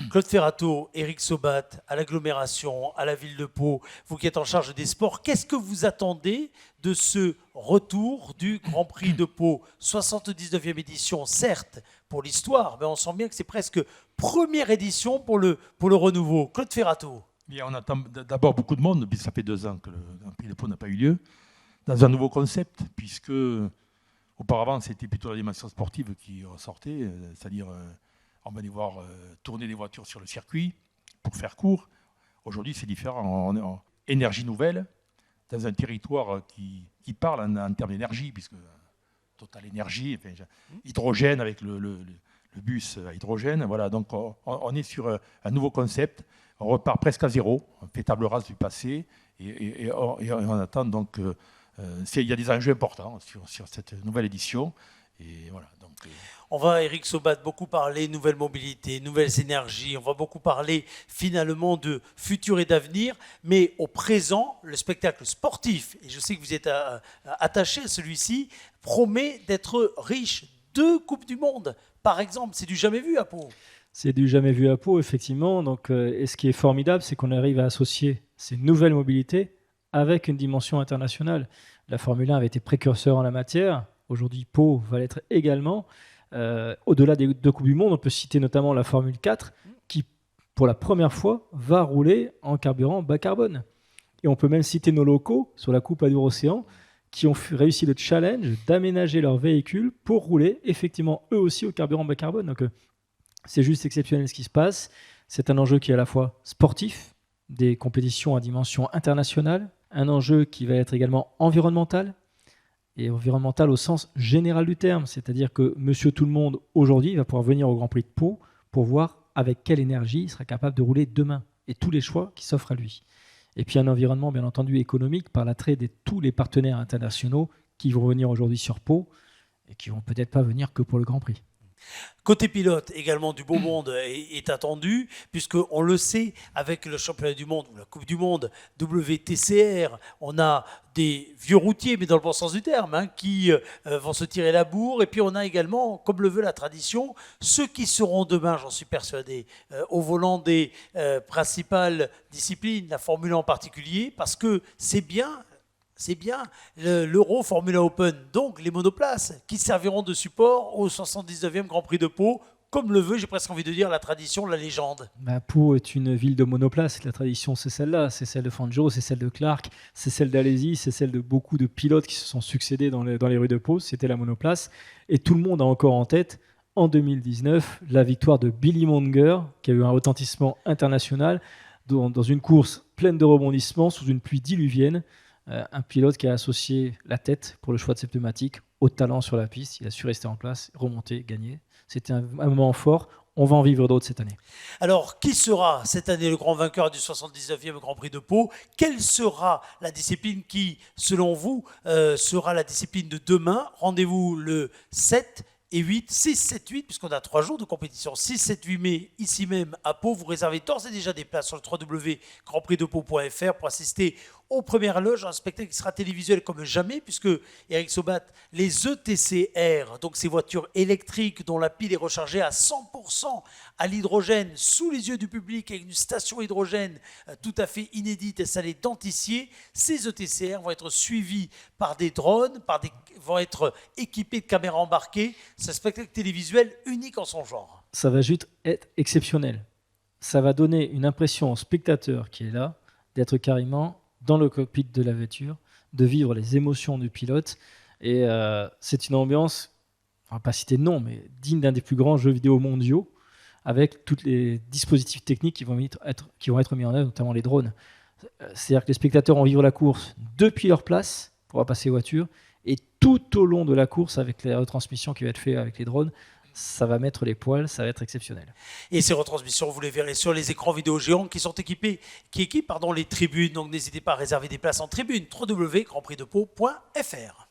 Claude Ferrato, Éric Sobat, à l'agglomération, à la ville de Pau, vous qui êtes en charge des sports, qu'est-ce que vous attendez de ce retour du Grand Prix de Pau, 79e édition, certes, pour l'histoire, mais on sent bien que c'est presque première édition pour le renouveau. Claude Ferrato. Bien, on attend d'abord beaucoup de monde, puisque ça fait 2 ans que le Grand Prix de Pau n'a pas eu lieu, dans un nouveau concept, puisque auparavant c'était plutôt la dimension sportive qui ressortait, c'est-à-dire on va aller voir tourner des voitures sur le circuit pour faire court. Aujourd'hui c'est différent, on est en énergie nouvelle, dans un territoire qui parle en termes d'énergie, puisque Total Énergie, enfin, hydrogène avec le bus à hydrogène, voilà, donc on est sur un nouveau concept. On repart presque à zéro, on fait table rase du passé et on attend donc. Il y a des enjeux importants sur cette nouvelle édition. Et voilà, donc, On va, Éric Sobat, beaucoup parler nouvelle mobilité, nouvelles énergies. On va beaucoup parler finalement de futur et d'avenir. Mais au présent, le spectacle sportif, et je sais que vous êtes attaché à celui-ci, promet d'être riche. 2 Coupes du Monde, par exemple, c'est du jamais vu à Pau. C'est du jamais vu à Pau, effectivement. Donc, et ce qui est formidable, c'est qu'on arrive à associer ces nouvelles mobilités avec une dimension internationale. La Formule 1 avait été précurseur en la matière. Aujourd'hui, Pau va l'être également. Au-delà des 2 Coupes du Monde, on peut citer notamment la Formule 4 qui, pour la première fois, va rouler en carburant bas carbone. Et on peut même citer nos locaux sur la Coupe Adour-Océan qui ont réussi le challenge d'aménager leur véhicule pour rouler effectivement eux aussi au carburant bas carbone. Donc, c'est juste exceptionnel ce qui se passe. C'est un enjeu qui est à la fois sportif, des compétitions à dimension internationale, un enjeu qui va être également environnemental, et environnemental au sens général du terme, c'est-à-dire que Monsieur Tout-le-Monde, aujourd'hui, va pouvoir venir au Grand Prix de Pau pour voir avec quelle énergie il sera capable de rouler demain, et tous les choix qui s'offrent à lui. Et puis un environnement, bien entendu, économique, par l'attrait de tous les partenaires internationaux qui vont venir aujourd'hui sur Pau, et qui vont peut-être pas venir que pour le Grand Prix. Côté pilote, également du beau monde est attendu, puisqu'on le sait, avec le championnat du monde ou la Coupe du Monde WTCR, on a des vieux routiers, mais dans le bon sens du terme, qui vont se tirer la bourre. Et puis on a également, comme le veut la tradition, ceux qui seront demain, j'en suis persuadé, au volant des principales disciplines, la Formule 1 en particulier, parce que c'est bien l'Euro Formula Open, donc les monoplaces qui serviront de support au 79e Grand Prix de Pau, comme le veut, j'ai presque envie de dire, la tradition, la légende. Pau est une ville de monoplaces. La tradition, c'est celle-là. C'est celle de Fangio, c'est celle de Clark, c'est celle d'Alesi, c'est celle de beaucoup de pilotes qui se sont succédés dans les rues de Pau. C'était la monoplace. Et tout le monde a encore en tête, en 2019, la victoire de Billy Monger, qui a eu un retentissement international dans une course pleine de rebondissements sous une pluie diluvienne. Un pilote qui a associé la tête pour le choix de ses pneumatiques au talent sur la piste. Il a su rester en place, remonter, gagner. C'était un moment fort. On va en vivre d'autres cette année. Alors, qui sera cette année le grand vainqueur du 79e Grand Prix de Pau? Quelle sera la discipline qui, selon vous, sera la discipline de demain? Rendez-vous le 7 et 8, 6, 7, 8, puisqu'on a 3 jours de compétition. 6, 7, 8 mai, ici même à Pau. Vous réservez d'ores et déjà des places sur le www.grandprixdepau.fr pour assister aux premières loges, un spectacle qui sera télévisuel comme jamais, puisque, Éric Sobat, les ETCR, donc ces voitures électriques dont la pile est rechargée à 100% à l'hydrogène, sous les yeux du public, avec une station hydrogène tout à fait inédite installée d'Anticier, ces ETCR vont être suivis par des drones, vont être équipés de caméras embarquées. C'est un spectacle télévisuel unique en son genre. Ça va juste être exceptionnel. Ça va donner une impression au spectateur qui est là d'être carrément dans le cockpit de la voiture, de vivre les émotions du pilote. Et c'est une ambiance, on ne va pas citer de nom, mais digne d'un des plus grands jeux vidéo mondiaux, avec tous les dispositifs techniques qui vont être mis en œuvre, notamment les drones. C'est-à-dire que les spectateurs vont vivre la course depuis leur place pour passer voiture, et tout au long de la course, avec les retransmissions qui vont être faites avec les drones, ça va mettre les poils, ça va être exceptionnel. Et ces retransmissions, vous les verrez sur les écrans vidéo géants qui équipent les tribunes. Donc n'hésitez pas à réserver des places en tribune. www.grandprixdepau.fr.